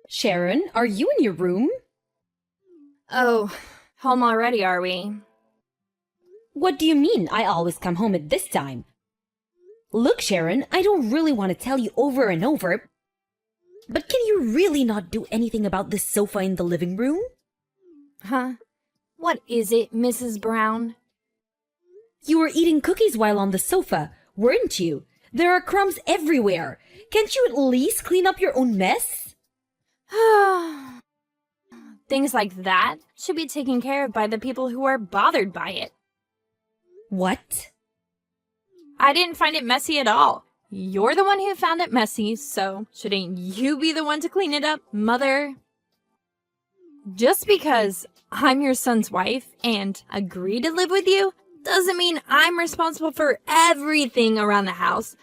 Sharon, are you in your room? Oh, home already, are we? What do you mean I always come home at this time? Look, Sharon, I don't really want to tell you over and over, but can you really not do anything about this sofa in the living room? Huh? What is it, Mrs. Brown? You were eating cookies while on the sofa, weren't you? There are crumbs everywhere. Can't you at least clean up your own mess? Things like that should be taken care of by the people who are bothered by it. What? I didn't find it messy at all. You're the one who found it messy, so shouldn't you be the one to clean it up, Mother? Just because I'm your son's wife and agree to live with you doesn't mean I'm responsible for everything around the house.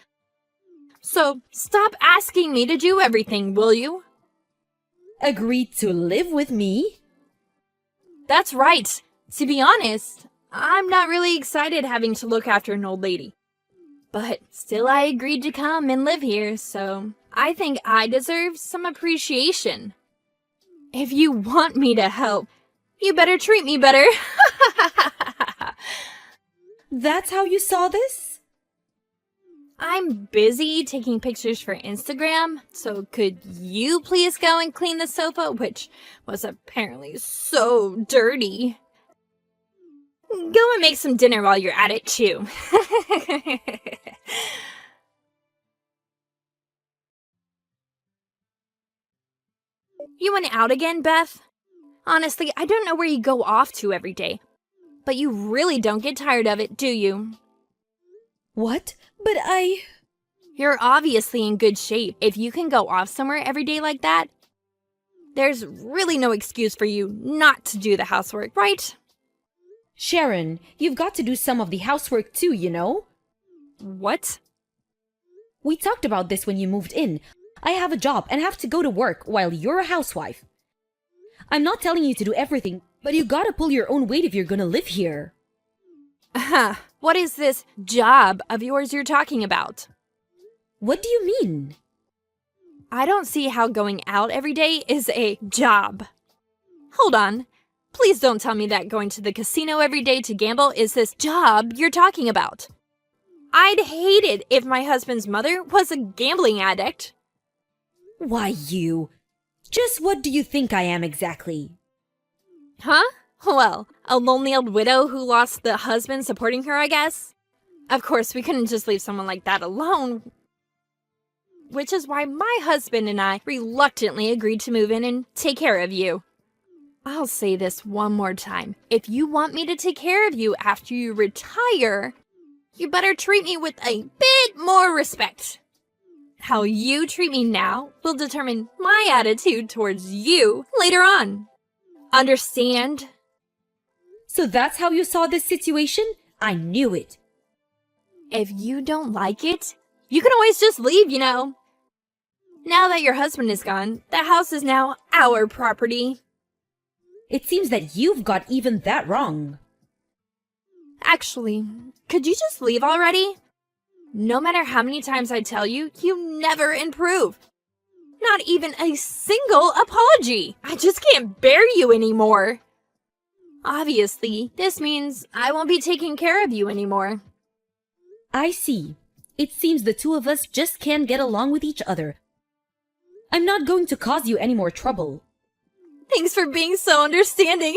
So stop asking me to do everything, will you? Agreed to live with me? That's right. To be honest, I'm not really excited having to look after an old lady. But still I agreed to come and live here, so I think I deserve some appreciation. If you want me to help, you better treat me better. That's how you saw this? I'm busy taking pictures for Instagram, so could you please go and clean the sofa, which was apparently so dirty? Go and make some dinner while you're at it, too. You went out again, Beth? Honestly, I don't know where you go off to every day, but you really don't get tired of it, do you? What? But You're obviously in good shape if you can go off somewhere every day like that. There's really no excuse for you not to do the housework, right? Sharon, you've got to do some of the housework too, you know? What? We talked about this when you moved in. I have a job and have to go to work while you're a housewife. I'm not telling you to do everything, but you gotta pull your own weight if you're gonna live here. What is this job of yours you're talking about? What do you mean? I don't see how going out every day is a job. Hold on. Please don't tell me that going to the casino every day to gamble is this job you're talking about. I'd hate it if my husband's mother was a gambling addict. Why, you? Just what do you think I am exactly? Huh? Well, a lonely old widow who lost the husband supporting her, I guess. Of course, we couldn't just leave someone like that alone. Which is why my husband and I reluctantly agreed to move in and take care of you. I'll say this one more time. If you want me to take care of you after you retire, you better treat me with a bit more respect. How you treat me now will determine my attitude towards you later on. Understand? So that's how you saw this situation? I knew it. If you don't like it, you can always just leave, you know. Now that your husband is gone, the house is now our property. It seems that you've got even that wrong. Actually, could you just leave already? No matter how many times I tell you, you never improve. Not even a single apology. I just can't bear you anymore. Obviously, this means I won't be taking care of you anymore. I see. It seems the two of us just can't get along with each other. I'm not going to cause you any more trouble. Thanks for being so understanding.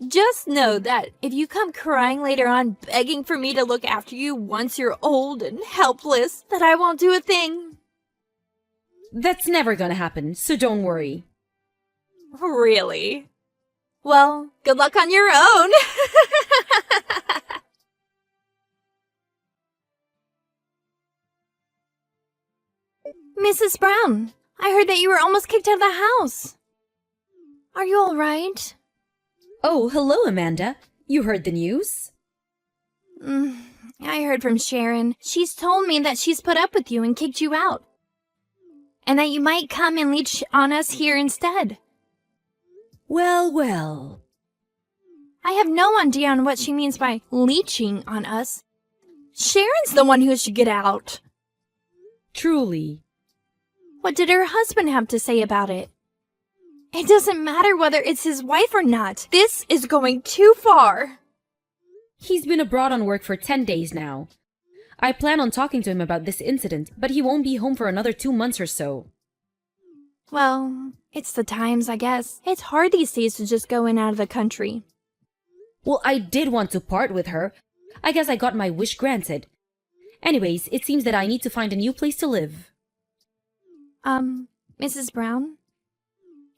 Just know that if you come crying later on begging for me to look after you once you're old and helpless, that I won't do a thing. That's never gonna happen, so don't worry. Really? Well, good luck on your own. Mrs. Brown, I heard that you were almost kicked out of the house. Are you all right? Oh, hello, Amanda. You heard the news? I heard from Sharon. She's told me that she's put up with you and kicked you out. And that you might come and leech on us here instead. Well, well. I have no idea on what she means by leeching on us. Sharon's the one who should get out. Truly. What did her husband have to say about it? It doesn't matter whether it's his wife or not. This is going too far. He's been abroad on work for 10 days now. I plan on talking to him about this incident, but he won't be home for another 2 months or so. Well, it's the times, I guess. It's hard these days to just go in and out of the country. Well, I did want to part with her. I guess I got my wish granted. Anyways, it seems that I need to find a new place to live. Mrs. Brown?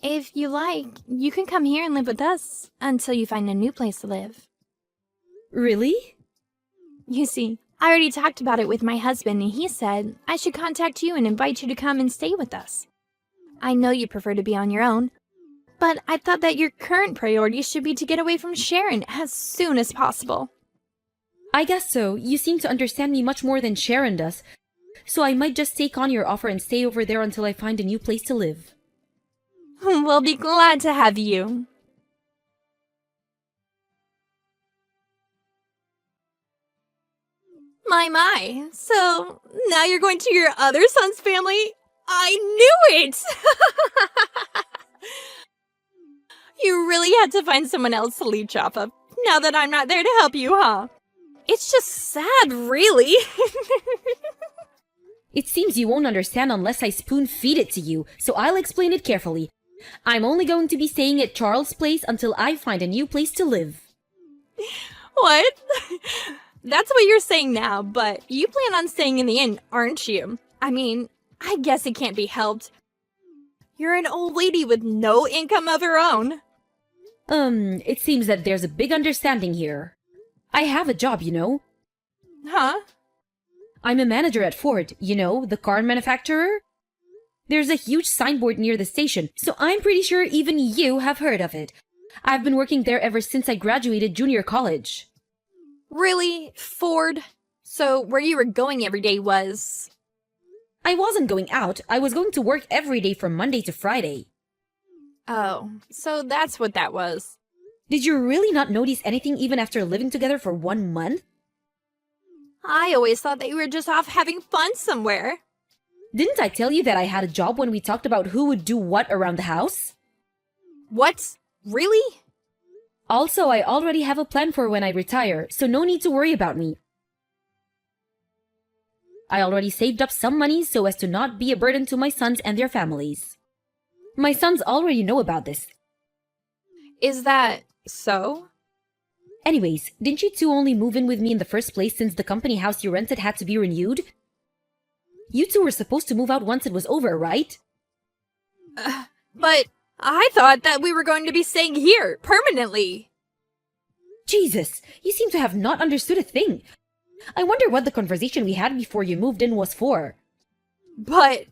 If you like, you can come here and live with us until you find a new place to live. Really? You see, I already talked about it with my husband and he said I should contact you and invite you to come and stay with us. I know you prefer to be on your own, but I thought that your current priority should be to get away from Sharon as soon as possible. I guess so. You seem to understand me much more than Sharon does. So I might just take on your offer and stay over there until I find a new place to live. We'll be glad to have you. My. So, now you're going to your other son's family? I knew it! You really had to find someone else to leech off of, now that I'm not there to help you, huh? It's just sad, really. It seems you won't understand unless I spoon-feed it to you, so I'll explain it carefully. I'm only going to be staying at Charles' place until I find a new place to live. What? That's what you're saying now, but you plan on staying in the inn, aren't you? I mean, I guess it can't be helped. You're an old lady with no income of her own. It seems that there's a big understanding here. I have a job, you know. Huh? I'm a manager at Ford, you know, the car manufacturer. There's a huge signboard near the station, so I'm pretty sure even you have heard of it. I've been working there ever since I graduated junior college. Really? Ford? So where you were going every day was... I wasn't going out. I was going to work every day from Monday to Friday. Oh, so that's what that was. Did you really not notice anything even after living together for 1 month? I always thought that you were just off having fun somewhere. Didn't I tell you that I had a job when we talked about who would do what around the house? What? Really? Also, I already have a plan for when I retire, so no need to worry about me. I already saved up some money so as to not be a burden to my sons and their families. My sons already know about this. Is that so? Anyways, didn't you two only move in with me in the first place since the company house you rented had to be renewed? You two were supposed to move out once it was over, right? But I thought that we were going to be staying here permanently. Jesus, you seem to have not understood a thing. I wonder what the conversation we had before you moved in was for. But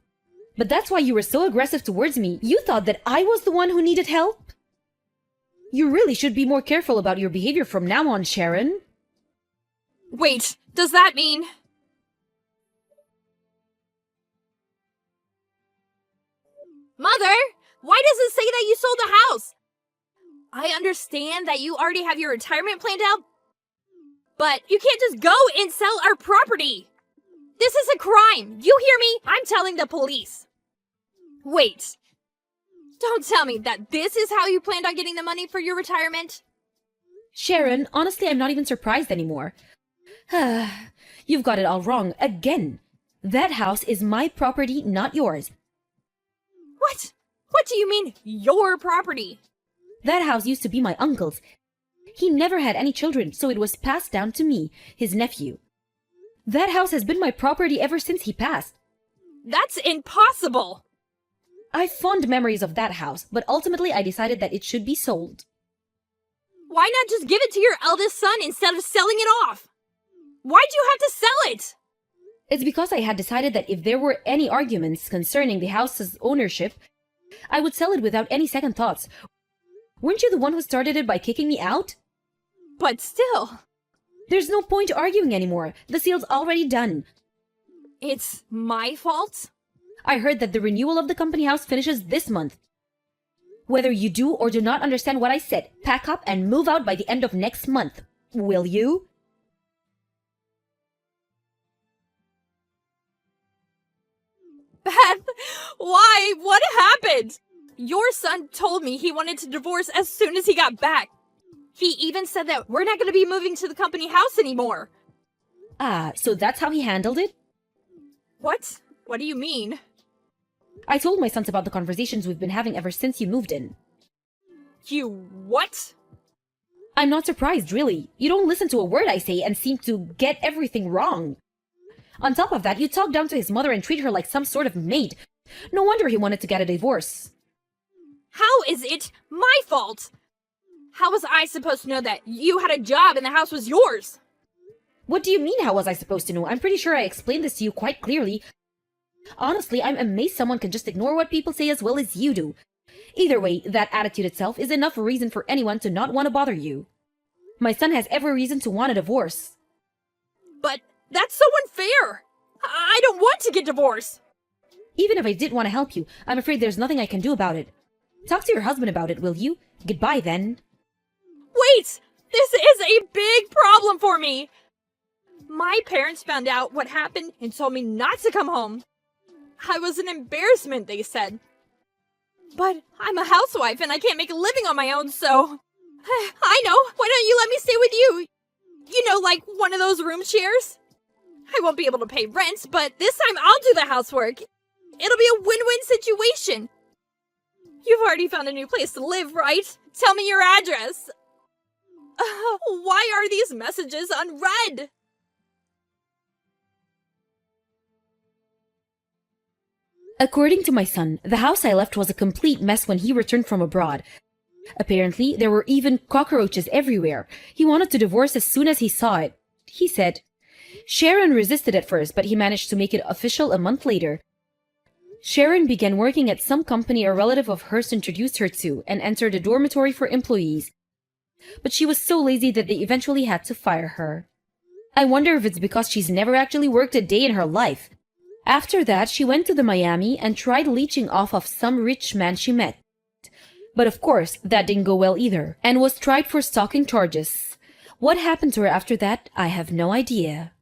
that's why you were so aggressive towards me. You thought that I was the one who needed help? You really should be more careful about your behavior from now on, Sharon. wait, does that mean... Mother, why does it say that you sold the house? I understand that you already have your retirement planned out, but you can't just go and sell our property. This is a crime. You hear me? I'm telling the police. Wait. Don't tell me that this is how you planned on getting the money for your retirement? Sharon, honestly, I'm not even surprised anymore. You've got it all wrong again. That house is my property, not yours. What? What do you mean, your property? That house used to be my uncle's. He never had any children, so it was passed down to me, his nephew. That house has been my property ever since he passed. That's impossible! I've fond memories of that house, but ultimately I decided that it should be sold. Why not just give it to your eldest son instead of selling it off? Why'd you have to sell it? It's because I had decided that if there were any arguments concerning the house's ownership, I would sell it without any second thoughts. Weren't you the one who started it by kicking me out? But still... There's no point arguing anymore. The sale's already done. It's my fault? I heard that the renewal of the company house finishes this month. Whether you do or do not understand what I said, pack up and move out by the end of next month. Will you? Beth, Why? What happened? Your son told me he wanted to divorce as soon as he got back. He even said that we're not going to be moving to the company house anymore. Ah, so that's how he handled it? What? What do you mean? I told my sons about the conversations we've been having ever since you moved in. You what? I'm not surprised, really. You don't listen to a word I say and seem to get everything wrong. On top of that, you talk down to his mother and treat her like some sort of maid. No wonder he wanted to get a divorce. How is it my fault? How was I supposed to know that you had a job and the house was yours? What do you mean, how was I supposed to know? I'm pretty sure I explained this to you quite clearly. Honestly, I'm amazed someone can just ignore what people say as well as you do. Either way, that attitude itself is enough reason for anyone to not want to bother you. My son has every reason to want a divorce. But that's so unfair! I don't want to get divorced! Even if I did want to help you, I'm afraid there's nothing I can do about it. Talk to your husband about it, will you? Goodbye, then. Wait! This is a big problem for me! My parents found out what happened and told me not to come home. I was an embarrassment, they said. But I'm a housewife and I can't make a living on my own, so... I know! Why don't you let me stay with you? You know, like one of those room shares? I won't be able to pay rent, but this time I'll do the housework. It'll be a win-win situation. You've already found a new place to live, right? Tell me your address. Why are these messages unread? According to my son, the house I left was a complete mess when he returned from abroad. Apparently, there were even cockroaches everywhere. He wanted to divorce as soon as he saw it. He said, Sharon resisted at first, but he managed to make it official a month later. Sharon began working at some company a relative of hers introduced her to and entered a dormitory for employees. But she was so lazy that they eventually had to fire her. I wonder if it's because she's never actually worked a day in her life. After that, she went to the Miami and tried leeching off of some rich man she met. But of course, that didn't go well either, and was tried for stalking charges. What happened to her after that, I have no idea.